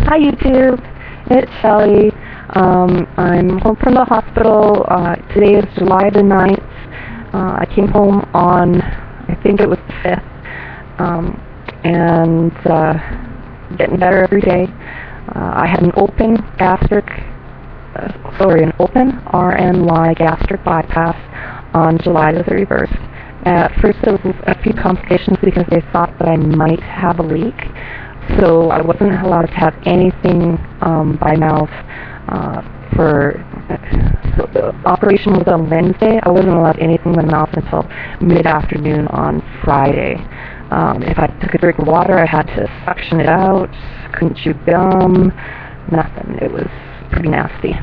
Hi YouTube, it's Shelly. I'm home from the hospital. Today is July the 9th. I came home on, I think it was the 5th, and getting better every day. I had an open open RNY gastric bypass on July the 31st. At first there was a few complications because they thought that I might have a leak. So I wasn't allowed to have anything by mouth so the operation was on Wednesday. I wasn't allowed anything by mouth until mid-afternoon on Friday. If I took a drink of water, I had to suction it out. Couldn't chew gum, nothing. It was pretty nasty.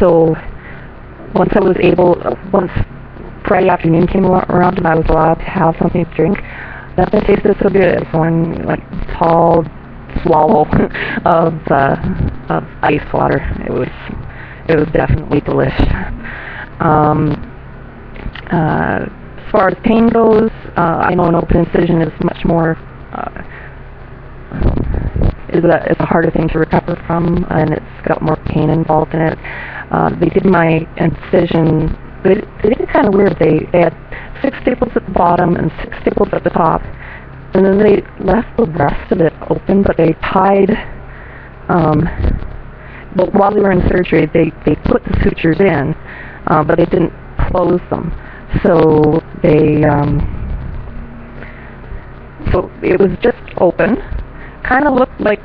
So once Friday afternoon came around and I was allowed to have something to drink, nothing tasted so good as one tall swallow of ice water. It was definitely delicious. As far as pain goes, I know an open incision is much more is a harder thing to recover from, and it's got more pain involved in it. They did my incision. They did it kind of weird. They had 6 staples at the bottom and 6 staples at the top, and then they left the rest of it open, but they tied, but while they were in surgery, they put the sutures in, but they didn't close them. So so it was just open, kind of looked like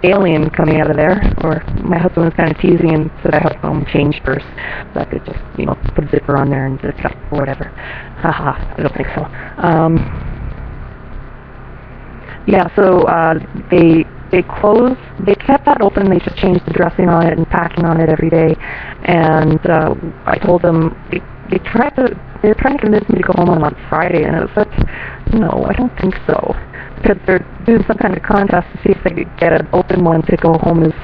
alien coming out of there, or my husband was kind of teasing and said I had to go change first, so I could just, put a zipper on there and zip it up or whatever. Haha, I don't think so. Yeah, so they kept that open. They just changed the dressing on it and packing on it every day, and I told them, they were trying to convince me to go home on Friday, and it was like, no, I don't think so, because they're doing some kind of contest to see if they could get an open one to go home as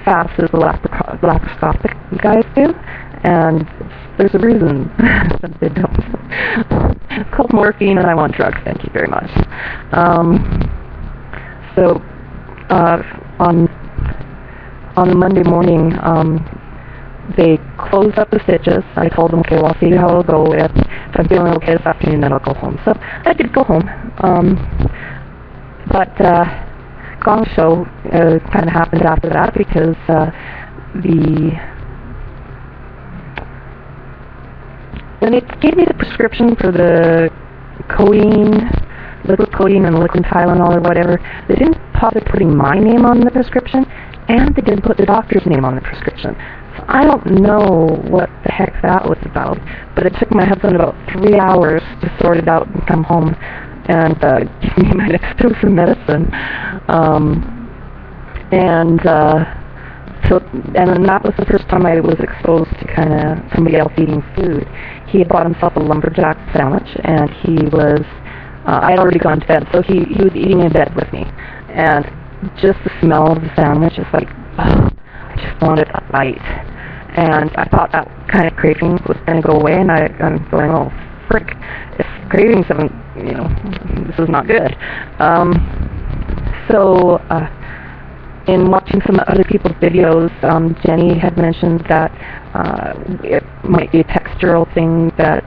fast as the laparoscopic guys do, and there's a reason that they don't. It's called morphine, and I want drugs, thank you very much. So on a Monday morning, they closed up the stitches. I told them, okay, well, I'll see how it'll go. If I'm feeling okay this afternoon, then I'll go home. So I did go home. But gong show kind of happened after that, because when they gave me the prescription for the liquid codeine and liquid Tylenol or whatever, they didn't bother putting my name on the prescription, and they didn't put the doctor's name on the prescription. So I don't know what the heck that was about, but it took my husband about 3 hours to sort it out and come home and give me my next dose of medicine. And then that was the first time I was exposed to kind of somebody else eating food. He had bought himself a lumberjack sandwich, and he was, I had already gone to bed, so he was eating in bed with me. And just the smell of the sandwich is like, oh, I just wanted a bite. And I thought that kind of craving was going to go away, and I'm going, oh, frick, if cravings haven't, this is not good. So, in watching some other people's videos, Jenny had mentioned that it might be a textural thing, that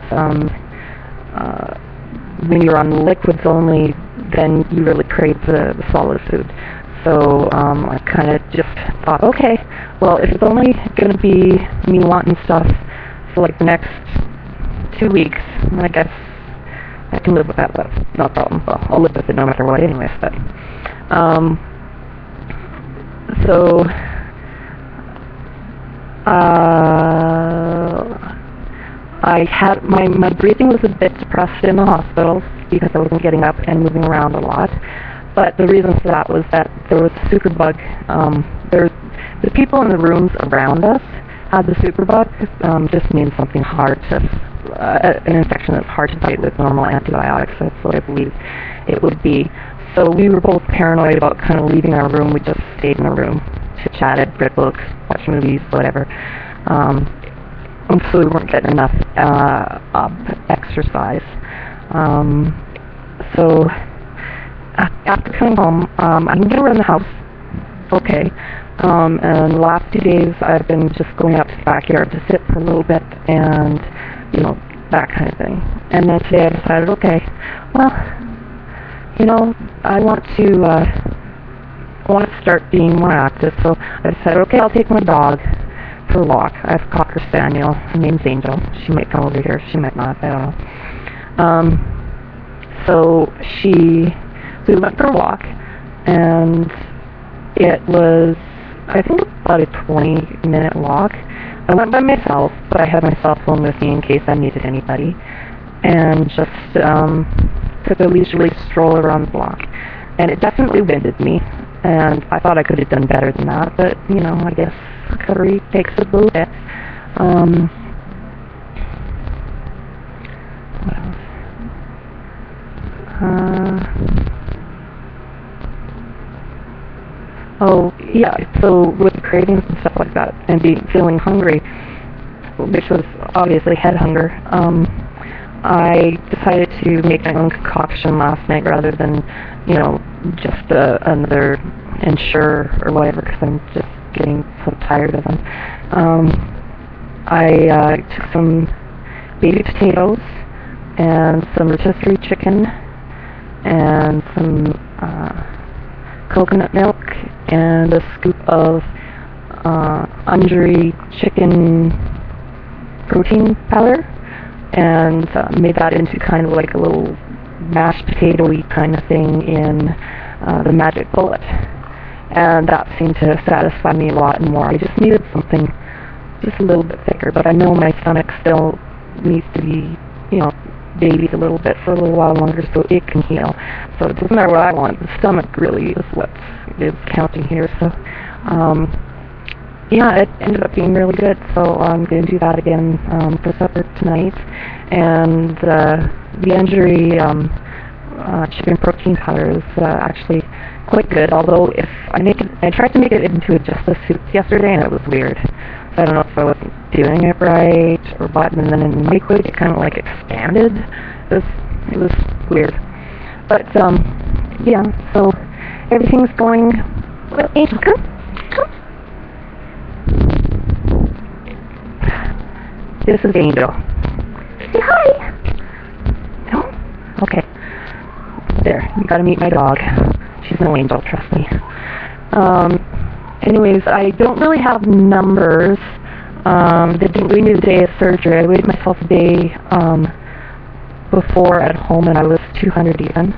when you're on liquids only, then you really crave the solid food. So I kind of just thought, okay, well, if it's only going to be me wanting stuff for like the next 2 weeks, I guess I can live with that. That's not a problem. Well, I'll live with it no matter what anyways. But so I had my breathing was a bit depressed in the hospital because I wasn't getting up and moving around a lot. But the reason for that was that there was a superbug. The people in the rooms around us had the superbug. Just means something hard to, an infection that's hard to fight with normal antibiotics. That's what I believe it would be. So we were both paranoid about kind of leaving our room. We just stayed in our room, chit-chatted, read books, watched movies, whatever. So we weren't getting enough exercise. So after coming home, I'm going to run the house okay. And the last 2 days I've been just going out to the backyard to sit for a little bit and, you know, that kind of thing. And then today I decided, okay, well, you know, I want to start being more active, so I decided, okay, I'll take my dog for a walk. I have a Cocker Spaniel. Her name's Angel. She might come over here. She might not. I don't know. So we went for a walk, and it was, I think, about a 20-minute walk. I went by myself, but I had my cell phone with me in case I needed anybody, and just took a leisurely stroll around the block. And it definitely winded me, and I thought I could have done better than that, but, you know, I guess recovery takes a little bit. What else? Oh, yeah, so with the cravings and stuff like that, and feeling hungry, which was obviously head hunger, I decided to make my own concoction last night rather than, you know, just another Ensure or whatever, because I'm just getting so tired of them. I took some baby potatoes and some rotisserie chicken and some coconut milk and a scoop of Undri chicken protein powder, and made that into kind of like a little mashed potato-y kind of thing in the Magic Bullet. And that seemed to satisfy me a lot more. I just needed something just a little bit thicker, but I know my stomach still needs to be, you know, babied a little bit for a little while longer so it can heal. So it doesn't matter what I want. The stomach really is what is counting here. So, yeah, it ended up being really good. So I'm going to do that again for supper tonight. And the injury chicken protein powder is actually quite good. Although if I tried to make it into just a soup yesterday, and it was weird. So I don't know if I wasn't doing it right or what. And then in the microwave, it kind of like expanded. It was weird. But yeah. So everything's going well. Angel, come. This is Angel. Say hi. No? Okay. There. You gotta meet my dog. She's no angel, trust me. Anyways, I don't really have numbers. They didn't weigh me the day of surgery. I weighed myself a day before at home, and I was 200 even.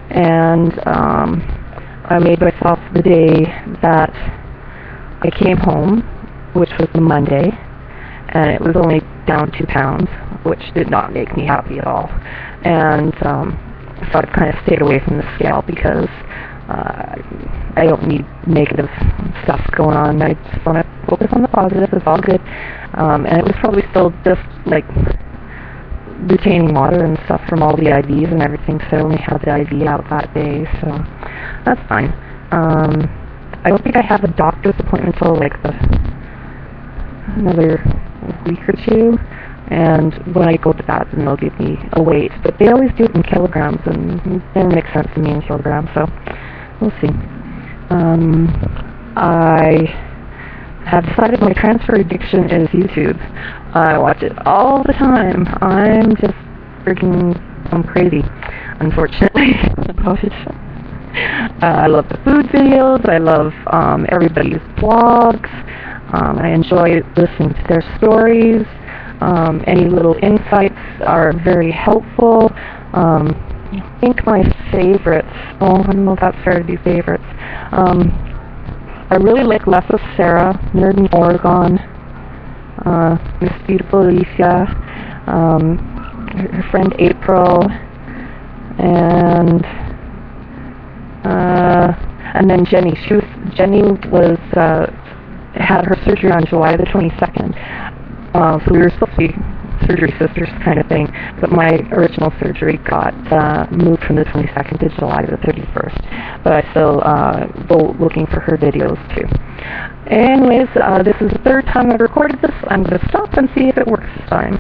And I weighed myself the day that I came home, which was the Monday, and it was only down 2 pounds, which did not make me happy at all. And so I've kind of stayed away from the scale because I don't need negative stuff going on. I just want to focus on the positive. It's all good. And it was probably still just like retaining water and stuff from all the IVs and everything, so I only had the IV out that day, so that's fine. I don't think I have a doctor's appointment until like another week or two, and when I go to that, then they'll give me a weight. But they always do it in kilograms, and it never makes sense to me in kilograms, so we'll see. I have decided my transfer addiction is YouTube. I watch it all the time. I'm just freaking crazy, unfortunately, about it. I love the food videos. I love everybody's blogs. I enjoy listening to their stories. Any little insights are very helpful. I think my favorites, I don't know if that's fair to do favorites. I really like Less of Sarah, Nerd in Oregon, Miss Beautiful Alicia, her friend April, and then Jenny. Jenny was had her surgery on July the 22nd. So we were supposed to be surgery sisters kind of thing, but my original surgery got moved from the 22nd to July the 31st. But I still go looking for her videos too. Anyways, this is the third time I've recorded this. I'm going to stop and see if it works this time.